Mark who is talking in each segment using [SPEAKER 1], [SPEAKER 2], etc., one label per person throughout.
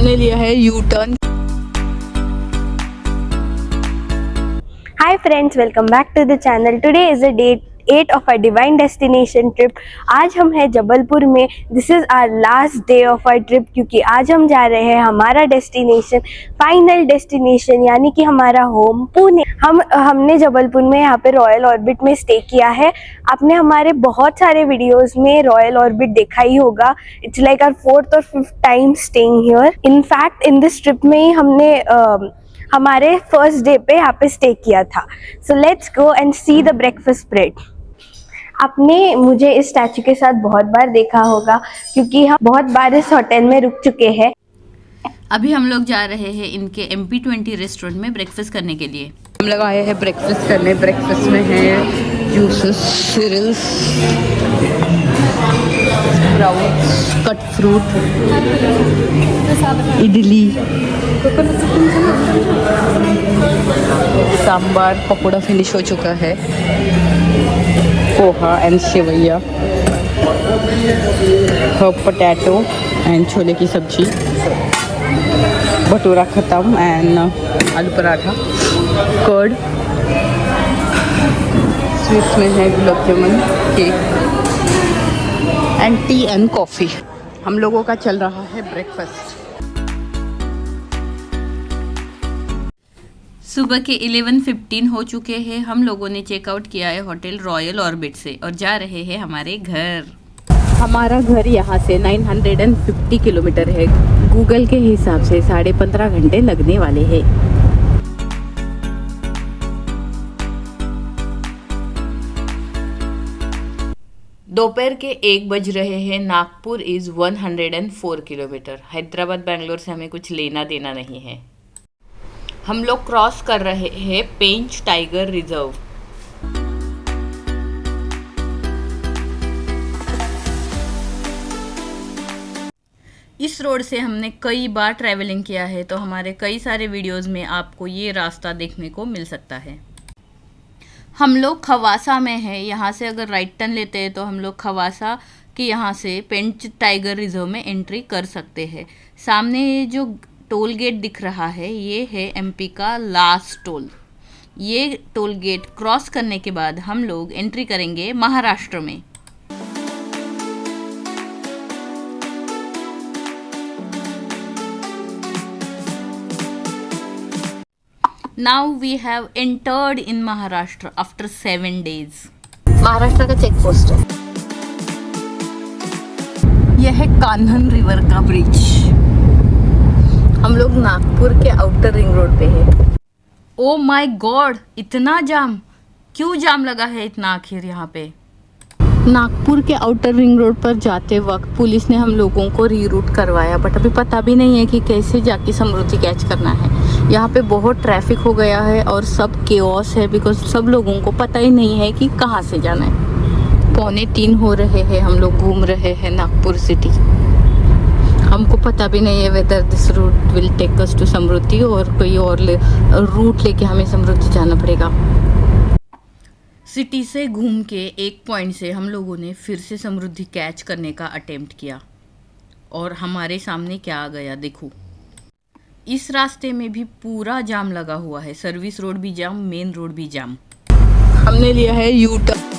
[SPEAKER 1] हमने लिया है U turn.
[SPEAKER 2] Hi friends, welcome back to the channel. Today is the day 8 of our divine destination trip. आज हम हैं जबलपुर में. This is our last day of our trip क्योंकि आज हम जा रहे हैं हमारा डेस्टिनेशन, फाइनल डेस्टिनेशन यानी कि हमारा होम पुणे. हमने जबलपुर में यहाँ पे रॉयल ऑर्बिट में स्टे किया है. आपने हमारे बहुत सारे वीडियोस में रॉयल ऑर्बिट देखा ही होगा. इट्स लाइक आवर 4th और 5th time staying here. In fact in this trip में ही हमने हमारे फर्स्ट डे पे यहाँ पे स्टे किया था. So let's go and see the breakfast spread. आपने मुझे इस स्टैचू के साथ बहुत बार देखा होगा क्योंकि हम बहुत बार इस होटल में रुक चुके हैं.
[SPEAKER 3] अभी हम लोग जा रहे हैं इनके MP20 रेस्टोरेंट में ब्रेकफास्ट करने के लिए.
[SPEAKER 1] हम लोग आए हैं ब्रेकफास्ट करने. ब्रेकफास्ट में है juices, cereals, sprouts, cut fruit, idli, sambar, pakora finish हो चुका है, poha and sevaiyan, potato and chole की सब्जी, भटूरा खत्म एंड आलू पराठा, कर्ड, स्वीट्स में है gulab jamun, cake and tea and coffee. हम लोगों का चल रहा है ब्रेकफास्ट.
[SPEAKER 3] सुबह के 11:15 हो चुके हैं. हम लोगों ने चेकआउट किया है होटल रॉयल ऑर्बिट से और जा रहे हैं हमारे घर.
[SPEAKER 1] हमारा घर यहाँ से 950 किलोमीटर है. गूगल के हिसाब से 15.5 घंटे लगने वाले हैं.
[SPEAKER 3] दोपहर के 1 बज रहे हैं. Nagpur is 104 kilometre. हैदराबाद बेंगलोर से हमें कुछ लेना देना नहीं है. हम लोग क्रॉस कर रहे हैं पेंच टाइगर रिजर्व. इस रोड से हमने कई बार ट्रैवलिंग किया है तो हमारे कई सारे वीडियोस में आपको ये रास्ता देखने को मिल सकता है. हम लोग खवासा में है. यहाँ से अगर राइट टर्न लेते हैं तो हम लोग खवासा के यहाँ से पेंच टाइगर रिजर्व में एंट्री कर सकते हैं. सामने जो टोल गेट दिख रहा है ये है MP का लास्ट टोल. ये टोल गेट क्रॉस करने के बाद हम लोग एंट्री करेंगे महाराष्ट्र में. Now we have entered in Maharashtra after 7 days.
[SPEAKER 1] Maharashtra का चेक पोस्ट है. यह है कान्हन रिवर का ब्रिज. हम लोग नागपुर के आउटर रिंग रोड पे हैं.
[SPEAKER 3] ओ माय गॉड, इतना जाम क्यों जाम लगा है इतना आखिर यहाँ पे.
[SPEAKER 1] नागपुर के आउटर रिंग रोड पर जाते वक्त पुलिस ने हम लोगों को रीरूट करवाया बट अभी पता भी नहीं है कि कैसे जाके समृद्धि कैच करना है. यहाँ पे बहुत ट्रैफिक हो गया है और सब केओस है बिकॉज सब लोगों को पता ही नहीं है कि कहाँ से जाना है. 2:45 हो रहे हैं. हम लोग घूम रहे हैं नागपुर सिटी. हमको पता भी नहीं है whether this route will take us to Samruddhi और कोई और रूट लेके हमें समृद्धि जाना पड़ेगा.
[SPEAKER 3] सिटी से घूम के एक पॉइंट से हम लोगों ने फिर से समृद्धि कैच करने का अटेम्प्ट किया और हमारे सामने क्या आ गया देखो. इस रास्ते में भी पूरा जाम लगा हुआ है. सर्विस रोड भी जाम, मेन रोड भी जाम.
[SPEAKER 1] हमने लिया है यू टर्न.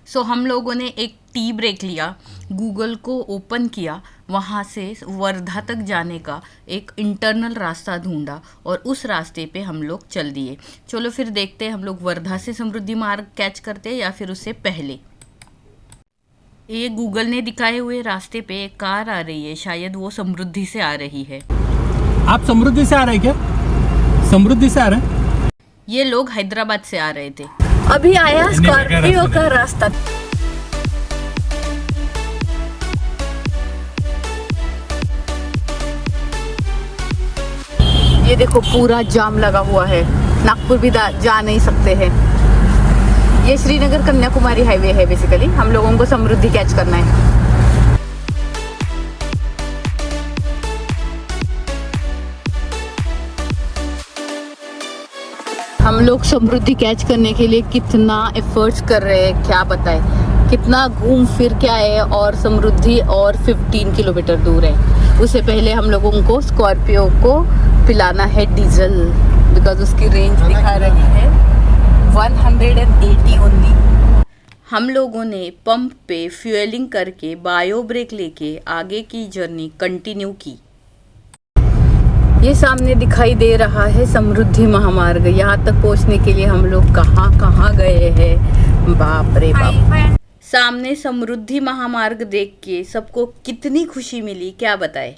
[SPEAKER 3] सो हम लोगों ने एक टी ब्रेक लिया, गूगल को ओपन किया, वहाँ से वर्धा तक जाने का एक इंटरनल रास्ता ढूंढा और उस रास्ते पे हम लोग चल दिए. चलो फिर देखते हैं हम लोग वर्धा से समृद्धि मार्ग कैच करते हैं या फिर उससे पहले. ये गूगल ने दिखाए हुए रास्ते पे एक कार आ रही है. शायद वो समृद्धि से आ रही है.
[SPEAKER 4] आप समृद्धि से आ रहे हैं क्या? समृद्धि से आ रहे हैं?
[SPEAKER 3] ये लोग हैदराबाद से आ रहे थे.
[SPEAKER 1] अभी आया स्कॉर्पियो का रास्ता. ये देखो पूरा जाम लगा हुआ है. नागपुर भी जा नहीं सकते हैं. ये श्रीनगर कन्याकुमारी हाईवे है. बेसिकली हम लोगों को समृद्धि कैच करना है. हम लोग समृद्धि कैच करने के लिए कितना एफर्ट्स कर रहे हैं क्या बताएं. कितना घूम फिर के आए और समृद्धि और 15 किलोमीटर दूर है। उससे पहले हम लोगों को स्कॉर्पियो को पिलाना है डीजल, बिकॉज उसकी रेंज दिखा रही है 180 ओनली।
[SPEAKER 3] हम लोगों ने पंप पे फ्यूलिंग करके बायो ब्रेक लेके आगे की जर्नी कंटिन्यू की।
[SPEAKER 1] ये सामने दिखाई दे रहा है समृद्धि महामार्ग। यहाँ तक पहुँचने के लिए हम लोग कहाँ कहाँ गए हैं, बाप रे बाप।
[SPEAKER 3] सामने समृद्धि महामार्ग देख के सबको कितनी खुशी मिली क्या बताए।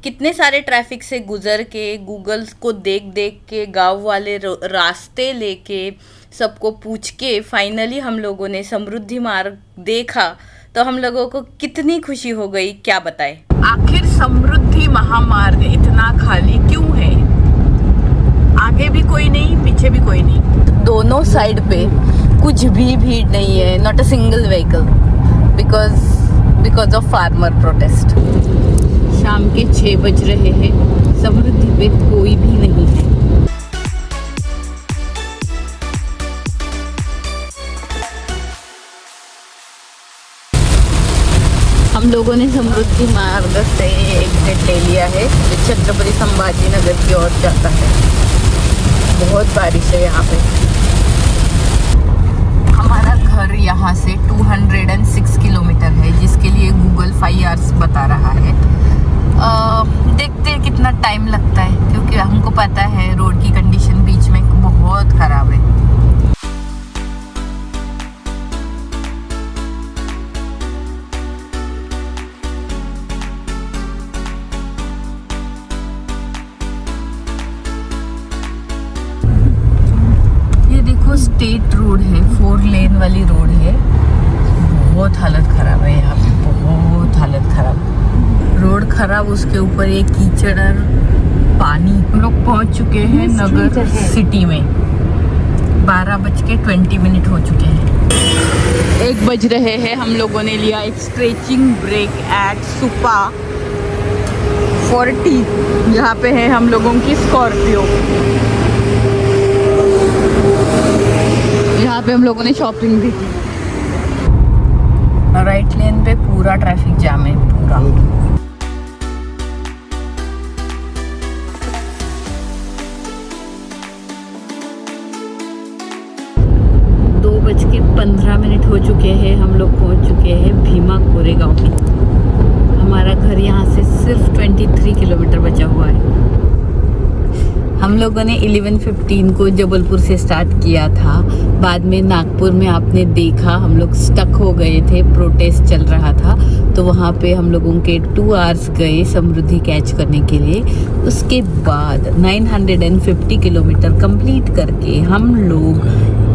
[SPEAKER 3] कितने सारे ट्रैफिक से गुजर के, गूगल को देख देख के, गांव वाले रास्ते लेके, सबको पूछ के फाइनली हम लोगों ने समृद्धि मार्ग देखा तो हम लोगों को कितनी खुशी हो गई क्या बताए।
[SPEAKER 1] आखिर समृद्धि महामार्ग इतना खाली क्यों है? आगे भी कोई नहीं, पीछे भी कोई नहीं, दोनों साइड पे कुछ भी भीड़ नहीं है, not a single vehicle, because of farmer protest. शाम के 6 बज रहे हैं, समृद्धि पे कोई भी नहीं है। हम लोगों ने समृद्धि मार्ग से एग्जिट ले लिया है जो छत्रपति संभाजी नगर की ओर जाता है। बहुत बारिश है यहाँ पे। हमारा घर यहाँ से 206 किलोमीटर है, जिसके लिए गूगल 5 आवर्स बता रहा है। देखते हैं कितना टाइम लगता है, क्योंकि हमको पता है रोड की कंडीशन बीच में बहुत ख़राब है। स्टेट रोड है, 4 लेन वाली रोड है। बहुत हालत खराब है यहाँ पे, बहुत हालत खराब। रोड खराब, उसके ऊपर एक कीचड़ और पानी। हम लोग पहुँच चुके हैं नगर सिटी में। 12:20 हो चुके हैं। 1 बज रहे हैं। हम लोगों ने लिया एक स्ट्रेचिंग ब्रेक एट सुपा 40, जहाँ पे है हम लोगों की स्कॉर्पियो। यहाँ पे हम लोगों ने शॉपिंग भी की। राइट लेन पे पूरा ट्रैफिक जाम है, पूरा। दो 2:15 हो चुके हैं। हम लोग पहुँच चुके हैं भीमा कोरेगांव में। हमारा घर यहाँ से सिर्फ 23 किलोमीटर बचा हुआ है। हम लोगों ने 11:15 को जबलपुर से स्टार्ट किया था। बाद में नागपुर में आपने देखा हम लोग स्टक हो गए थे, प्रोटेस्ट चल रहा था, तो वहाँ पे हम लोगों के 2 आवर्स गए समृद्धि कैच करने के लिए। उसके बाद 950 किलोमीटर कंप्लीट करके हम लोग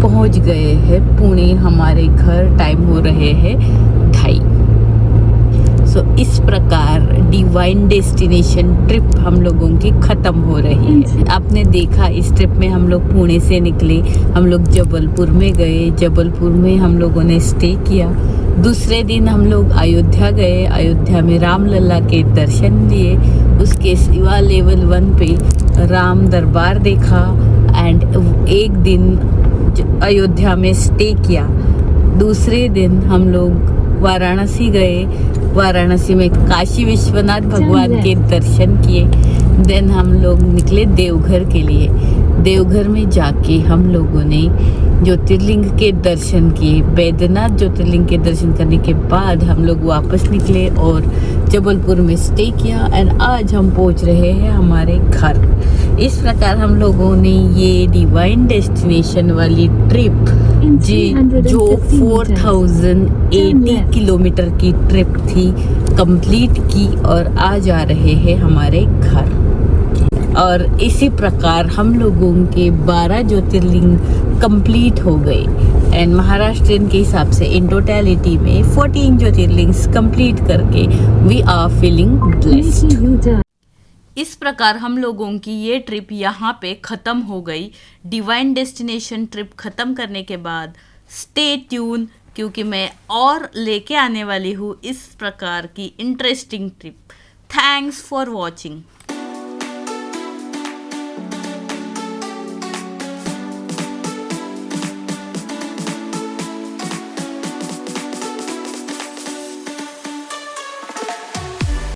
[SPEAKER 1] पहुँच गए हैं पुणे। हमारे घर टाइम हो रहे हैं 2:30। सो इस प्रकार डिवाइन डेस्टिनेशन ट्रिप हम लोगों की ख़त्म हो रही है। आपने देखा इस ट्रिप में हम लोग पुणे से निकले, हम लोग जबलपुर में गए, जबलपुर में हम लोगों ने स्टे किया। दूसरे दिन हम लोग अयोध्या गए, अयोध्या में रामलला के दर्शन लिए। उसके सिवा लेवल 1 पे राम दरबार देखा एंड एक दिन अयोध्या में स्टे किया। दूसरे दिन हम लोग वाराणसी गए, वाराणसी में काशी विश्वनाथ भगवान के दर्शन किए। देन हम लोग निकले देवघर के लिए। देवघर में जाके हम लोगों ने ज्योतिर्लिंग के दर्शन किए। बैद्यनाथ ज्योतिर्लिंग के दर्शन करने के बाद हम लोग वापस निकले और जबलपुर में स्टे किया एंड आज हम पहुंच रहे हैं हमारे घर। इस प्रकार हम लोगों ने ये डिवाइन डेस्टिनेशन वाली ट्रिप जो 4080 किलोमीटर की ट्रिप थी कंप्लीट की और आज आ रहे हैं हमारे घर। और इसी प्रकार हम लोगों के 12 ज्योतिर्लिंग कंप्लीट हो गए एंड महाराष्ट्रियन के हिसाब से इन टोटलिटी में 14 ज्योतिर्लिंग्स कंप्लीट करके वी आर फीलिंग ब्लेस्ड।
[SPEAKER 3] इस प्रकार हम लोगों की ये ट्रिप यहाँ पे ख़त्म हो गई। डिवाइन डेस्टिनेशन ट्रिप ख़त्म करने के बाद स्टे ट्यून, क्योंकि मैं और लेके आने वाली हूँ इस प्रकार की interesting trip. Thanks for watching.